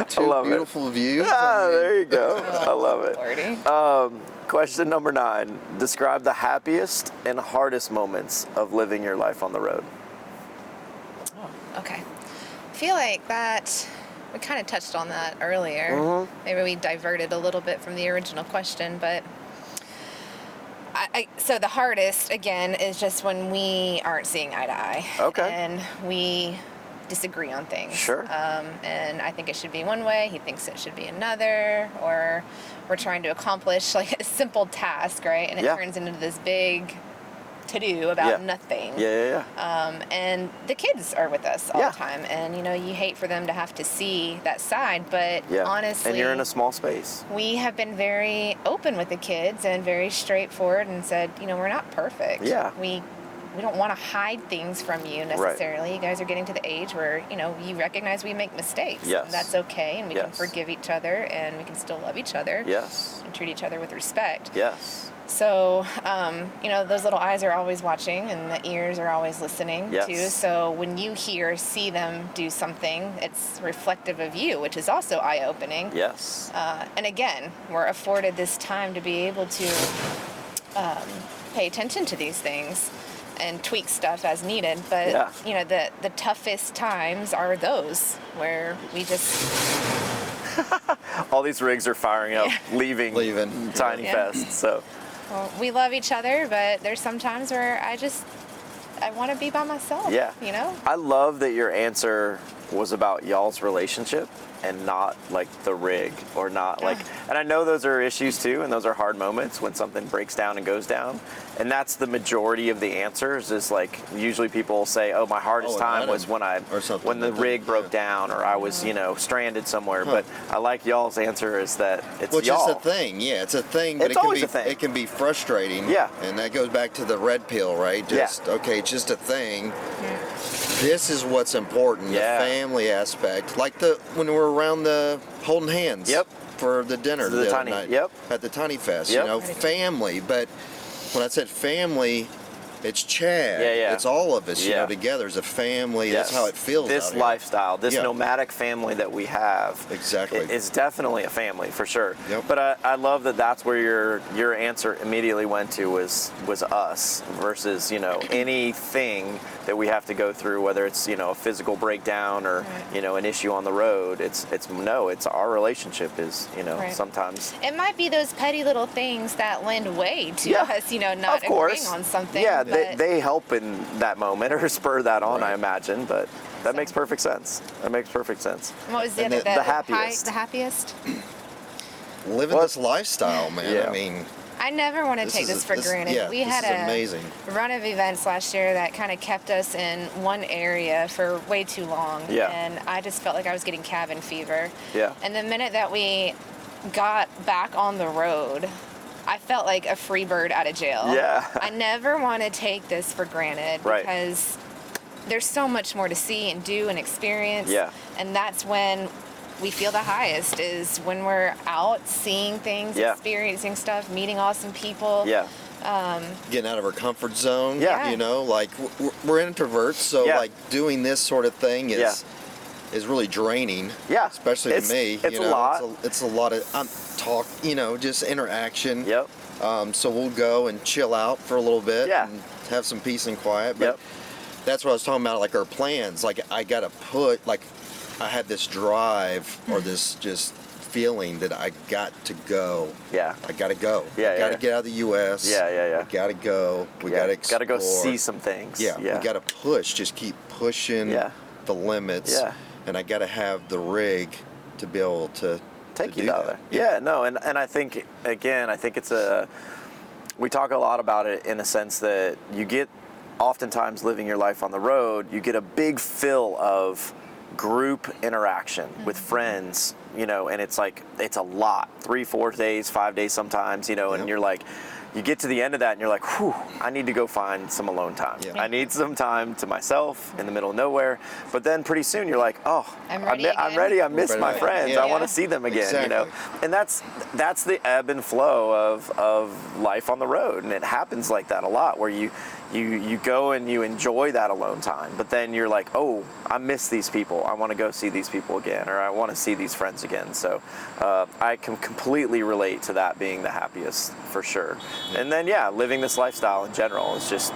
Two love it. beautiful views. Ah, I mean, there you go. I love it. Lordy. Question number 9. Describe the happiest and hardest moments of living your life on the road. Okay. I feel like that we kind of touched on that earlier. Mhm. Maybe we diverted a little bit from the original question, but so the hardest again is just when we aren't seeing eye to eye. Okay. And we disagree on things. Sure. And I think it should be one way, he thinks it should be another, or we're trying to accomplish like a simple task, right? And it Yeah. turns into this big to-do about Yeah. nothing. Yeah. And the kids are with us all Yeah. the time, and you hate for them to have to see that side, but Yeah. honestly, And you're in a small space. we have been very open with the kids and very straightforward and said, we're not perfect. Yeah. We don't want to hide things from you necessarily. You guys are getting to the age where, you recognize we make mistakes. Yes. And that's okay, and we can Yes. forgive each other, and we can still love each other. Yes. And treat each other with respect. Yes. So, those little eyes are always watching and the ears are always listening Yes. too. So when you see them do something, it's reflective of you, which is also eye-opening. Yes. And again, we're afforded this time to be able to pay attention to these things and tweak stuff as needed. But, Yeah. the toughest times are those where we just... All these rigs are firing up, leaving Tiny Yeah. Fest. So, Well, we love each other, but there's some times where I want to be by myself. yeah. I love that your answer was about y'all's relationship and not like the rig or not like, and I know those are issues too, and those are hard moments when something breaks down and goes down. And that's the majority of the answers is like, usually people will say, oh, my hardest time was when the rig broke down or I was, stranded somewhere. But I like y'all's answer is that it's Which y'all. is a thing, yeah, it's a thing, but It's always a thing. it can be frustrating. Yeah. And that goes back to the red pill, right? Okay, it's just a thing. This is what's important, Yeah. the family aspect. Like when we're around the holding hands. Yep. For the dinner The the Tiny- other night. yep. At the Tiny Fest, Yep. family. But when I said family, it's Chad. Yeah. It's all of us, Yeah. together as a family. Yes. That's how it feels This out here. lifestyle, this Yeah. nomadic family that we have, Exactly. is definitely a family for sure. Yep. But I love that that's where your answer immediately went to was us versus anything that we have to go through, whether it's a physical breakdown or an issue on the road. It's our relationship is Right. sometimes. It might be those petty little things that lend way to Yeah. us, not Of course. agreeing on something. Yeah, but they help in that moment or spur that on, I Right. imagine. But that So- makes perfect sense. That makes perfect sense. what was the And other? the happiest. The happiest? Living this lifestyle, man. Yeah. I mean, I never want to take this for granted. Yeah, We had this is a amazing. run of events last year that kind of kept us in one area for way too long. Yeah. And I just felt like I was getting cabin fever. Yeah. And the minute that we got back on the road, I felt like a free bird out of jail. Yeah. I never want to take this for granted Right. because there's so much more to see and do and experience. Yeah. And that's when we feel the highest is when we're out seeing things, Yeah. experiencing stuff, meeting awesome people. Yeah. Getting out of our comfort zone. Yeah. Like we're introverts, so Yeah. like doing this sort of thing is Yeah. is really draining. Yeah. Especially It's- to me. it's a lot. It's a lot of talk. Just interaction. Yep. So we'll go and chill out for a little bit. Yeah. And have some peace and quiet. But Yep. that's what I was talking about. Like our plans. Like I gotta put I had this drive or this just feeling that I got to go. Yeah. I got to go. Yeah, I got to get out of the U.S. Yeah. We got to go. We got to explore. Got to go see some things. Yeah. We got to push. Just keep pushing the limits. Yeah. And I got to have the rig to be able to take you do down that. there. Yeah, no, and I think, again, we talk a lot about it in a sense that you get, oftentimes living your life on the road, you get a big fill of group interaction with friends, and it's like, it's a lot, 3, 4 days, 5 days sometimes, and you're like, you get to the end of that and you're like, whew, I need to go find some alone time. Yeah. I need some time to myself in the middle of nowhere. But then pretty soon you're like, oh, I'm ready. I miss my friends. I want to see them again, Exactly. And that's the ebb and flow of life on the road. And it happens like that a lot, where you go and you enjoy that alone time, but then you're like, oh, I miss these people. I want to go see these people again, or I want to see these friends again. So I can completely relate to that being the happiest, for sure. Yeah. And then, living this lifestyle in general is just,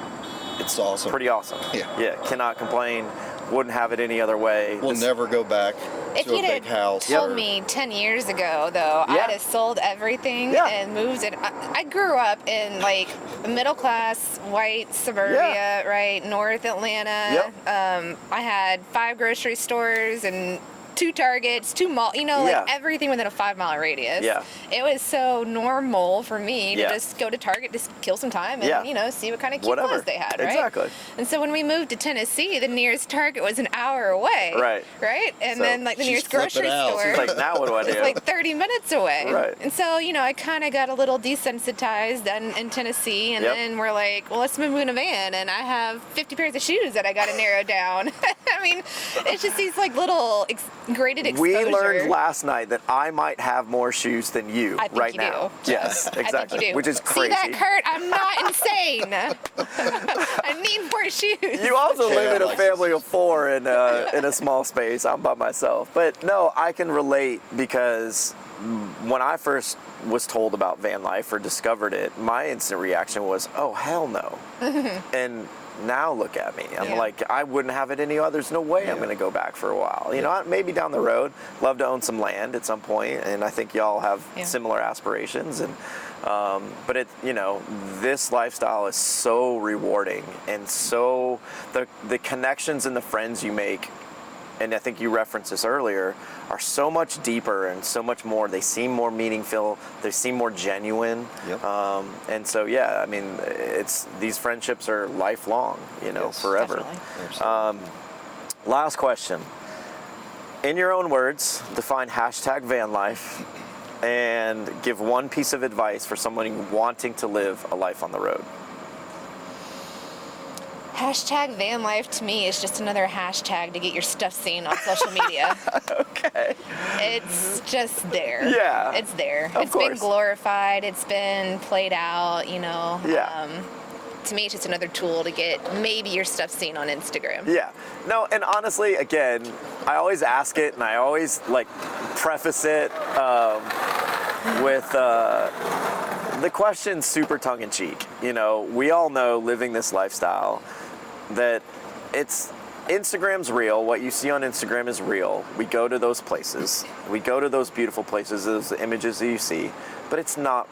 it's awesome. Pretty awesome. Yeah, cannot complain. Wouldn't have it any other way. We'll never go back if to a big house. If you'd told me 10 years ago, though, I'd have sold everything and moved it. I grew up in like middle-class white suburbia, right, North Atlanta. I had 5 grocery stores and 2 Targets, 2 malls, like everything within a 5-mile radius. Yeah. It was so normal for me to just go to Target, just kill some time and, see what kind of cute clothes they had, right? Exactly. And so when we moved to Tennessee, the nearest Target was an hour away. Right. Right? And then like the nearest grocery store. It's like, now what do I do? It's like 30 minutes away. Right. And so, I kind of got a little desensitized in Tennessee. And then we're like, well, let's move in a van. And I have 50 pairs of shoes that I got to narrow down. I mean, it's just these like little graded exposure. We learned last night that I might have more shoes than you right now. Do. Yes, exactly. I think you do. Which is crazy. See that, Kurt? I'm not insane. I need more shoes. You also live in a family of 4 in a small space. I'm by myself. But no, I can relate, because when I first was told about van life or discovered it, my instant reaction was, oh, hell no. And now look at me. I'm like, I wouldn't have it any other. There's no way I'm going to go back for a while. Maybe down the road, love to own some land at some point, and I think y'all have similar aspirations. And but it, this lifestyle is so rewarding, and so the connections and the friends you make, and I think you referenced this earlier, are so much deeper and so much more. They seem more meaningful. They seem more genuine. Yep. And so, I mean, these friendships are lifelong, forever. Last question. In your own words, define #van life and give one piece of advice for someone wanting to live a life on the road. #van life to me is just another hashtag to get your stuff seen on social media. Okay. It's just there. Yeah. It's there. Of course. Been glorified. It's been played out, Yeah. To me, it's just another tool to get maybe your stuff seen on Instagram. Yeah. No, and honestly, again, I always ask it, and I always preface it with the question super tongue-in-cheek. We all know, living this lifestyle, that Instagram's real. What you see on Instagram is real. We go to those places. We go to those beautiful places, those images that you see, but it's not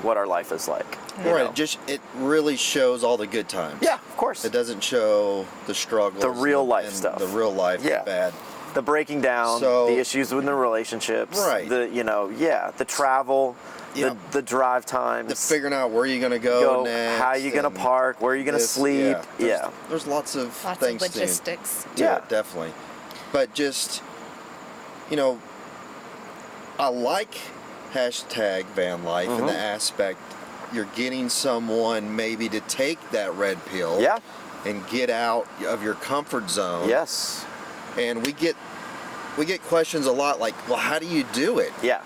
what our life is like. Right. It really shows all the good times. Yeah, of course. It doesn't show the struggles. The real life and stuff. The real life bad. The breaking down, the issues with the relationships. Right. The travel. The drive times. The figuring out where you're going to go next. How you're going to park, where you're going to sleep. There's lots of things. Lots of logistics. Yeah, definitely. But just, I like #van life in the aspect you're getting someone maybe to take that red pill and get out of your comfort zone. Yes. And we get questions a lot like, well, how do you do it? Yeah.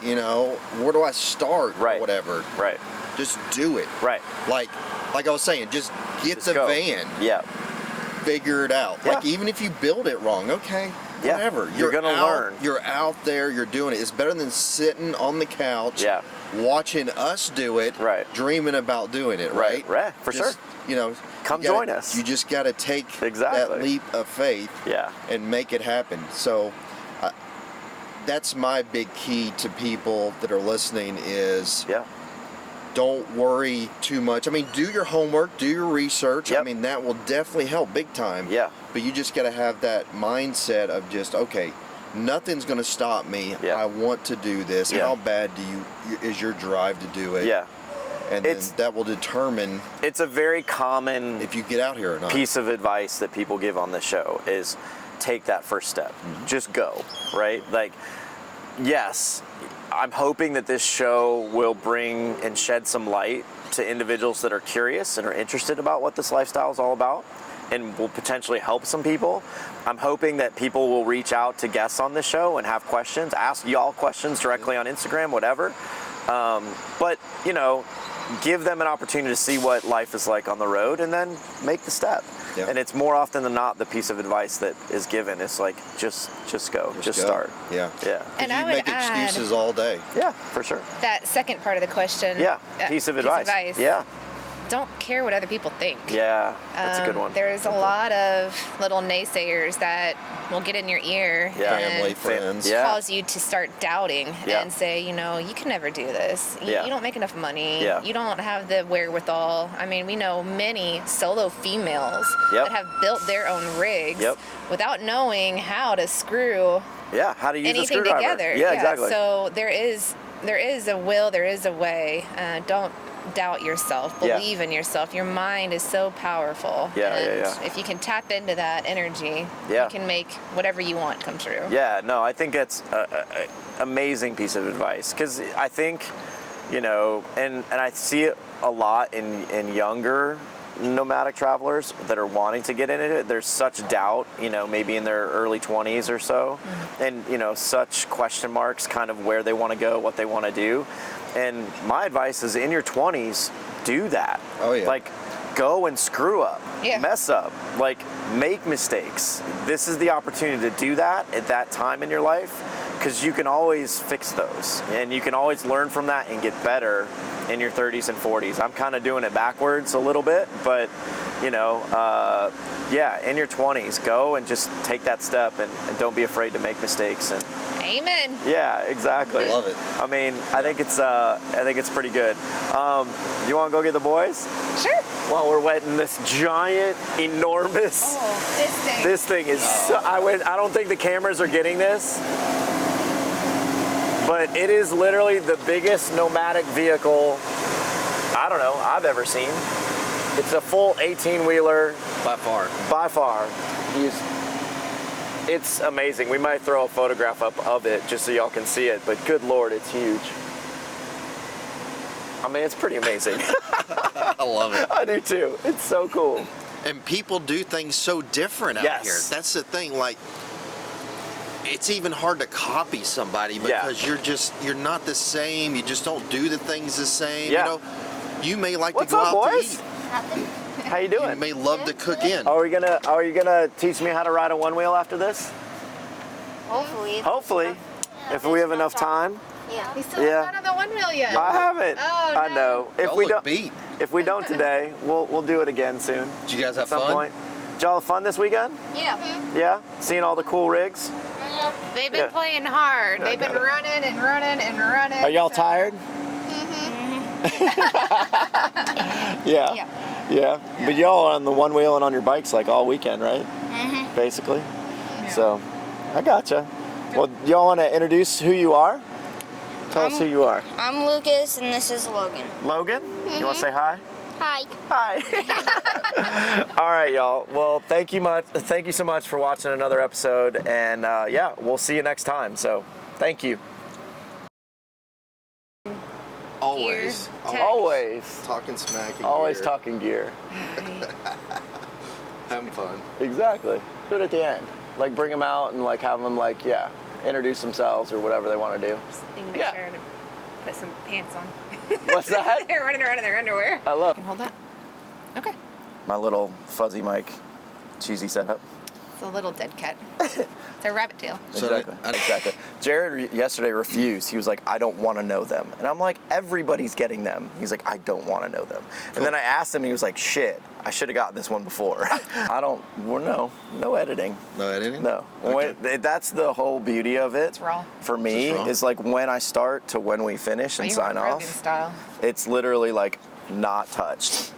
Where do I start? Right. Or whatever. Right. Just do it. Right. Like I was saying, just get the van. Yeah. Figure it out. Yeah. Like, even if you build it wrong, okay, whatever. You're going to learn. You're out there, you're doing it. It's better than sitting on the couch watching us do it, dreaming about doing it, right? Right, for sure. Come join us. You just got to take that leap of faith and make it happen. So that's my big key to people that are listening is Yeah. don't worry too much. I mean, do your homework, do your research. Yep. I mean, that will definitely help big time. Yeah. But you just got to have that mindset of just, okay, nothing's going to stop me. Yeah. I want to do this. Yeah. How bad is your drive to do it? Yeah. And then that will determine It's a very common if you get out here or not. piece of advice that people give on the show is take that first step. Just go, right? Like, yes, I'm hoping that this show will bring and shed some light to individuals that are curious and are interested about what this lifestyle is all about and will potentially help some people. I'm hoping that people will reach out to guests on this show and have questions, ask y'all questions directly on Instagram, whatever. But, you know, give them an opportunity to see what life is like on the road and then make the step. Yeah. And it's more often than not the piece of advice that is given. It's like, just go, just go. start. Yeah. Yeah. And you I would make add excuses all day. Yeah, for sure. that second part of the question. Yeah, piece of advice. Yeah. Don't care what other people think. Yeah, that's a good one. There's a lot of little naysayers that will get in your ear Yeah. Family, and friends. Yeah. cause you to start doubting Yeah. and say, you know, you can never do this. Yeah. You don't make enough money. Yeah. You don't have the wherewithal. I mean, we know many solo females Yep. that have built their own rigs Yep. without knowing how to screw Yeah, how to use a anything screwdriver. together. Yeah, exactly. So there is a will, there is a way. Don't doubt yourself. Yeah. Believe in yourself. Your mind is so powerful. Yeah, and yeah, yeah. if you can tap into that energy, Yeah. you can make whatever you want come true. Yeah, no, I think that's an amazing piece of advice because I think, you know, and I see it a lot in younger nomadic travelers that are wanting to get into it. There's such doubt, you know, maybe in their early 20s or so, and, you know, such question marks kind of where they want to go, what they want to do. And my advice is in your 20s, do that. Oh, yeah. Like, go and screw up, Yeah. mess up, like make mistakes. This is the opportunity to do that at that time in your life because you can always fix those and you can always learn from that and get better in your 30s and 40s. I'm kind of doing it backwards a little bit, but you know, yeah, in your 20s, go and just take that step and don't be afraid to make mistakes. And Amen. yeah, exactly. Love it. I mean, I think it's pretty good. You want to go get the boys? Sure. While we're wetting this giant, enormous. Oh, this thing. This thing is. So, I don't think the cameras are getting this, but it is literally the biggest nomadic vehicle I don't know I've ever seen. It's a full 18-wheeler. By far. By far. It's amazing. We might throw a photograph up of it just so y'all can see it, but good Lord, it's huge. I mean, it's pretty amazing. I love it. I do too. It's so cool. And people do things so different out Yes. here. That's the thing. Like, it's even hard to copy somebody Yeah. because you're not the same. You just don't do the things the same. Yeah. You know, you may like What's to go up, out boys? to How you eat. You doing? may love to cook in. Are you gonna teach me how to ride a one wheel after this? Hopefully. Hopefully, if we have enough time. Yeah. We still Yeah. haven't done the one wheel yet. I haven't. Oh, I no. know. If Y'all we look don't, beat. if we don't today, we'll do it again soon. Did you guys At have some fun? point. Did y'all have fun this weekend? Yeah. Yeah. Seeing all the cool rigs. They've been Yeah. playing hard. They've been running and running and running. Are y'all tired? Yeah. Yeah. Yeah. But y'all are on the one wheel and on your bikes like all weekend, right? Basically. So, I gotcha. Well, y'all want to introduce who you are? Tell us who you are. I'm Lucas and this is Logan. Logan, you want to say hi? Hi. Hi. All right, y'all. Well, thank you so much for watching another episode, and yeah, we'll see you next time. So, thank you. Always. Gear. Always. Talking smack. and Always gear. talking gear. Having fun. Exactly. Do it at the end. Like bring them out and like have them like introduce themselves or whatever they want to do. Just need to make Yeah. sure to put some pants on. What's that? They're running around in their underwear. I love Can hold that. Okay. my little fuzzy mic cheesy setup. It's a little dead cat. It's a rabbit tail. So Exactly. Jared yesterday refused. He was like, I don't want to know them. And I'm like, everybody's getting them. He's like, I don't want to know them. And then I asked him, he was like, shit, I should have gotten this one before. No editing. No editing? No. Okay. That's the whole beauty of it. It's raw. For me, It's raw. is like when I start to when we finish and You sign want Rogan off. style. It's literally like not touched.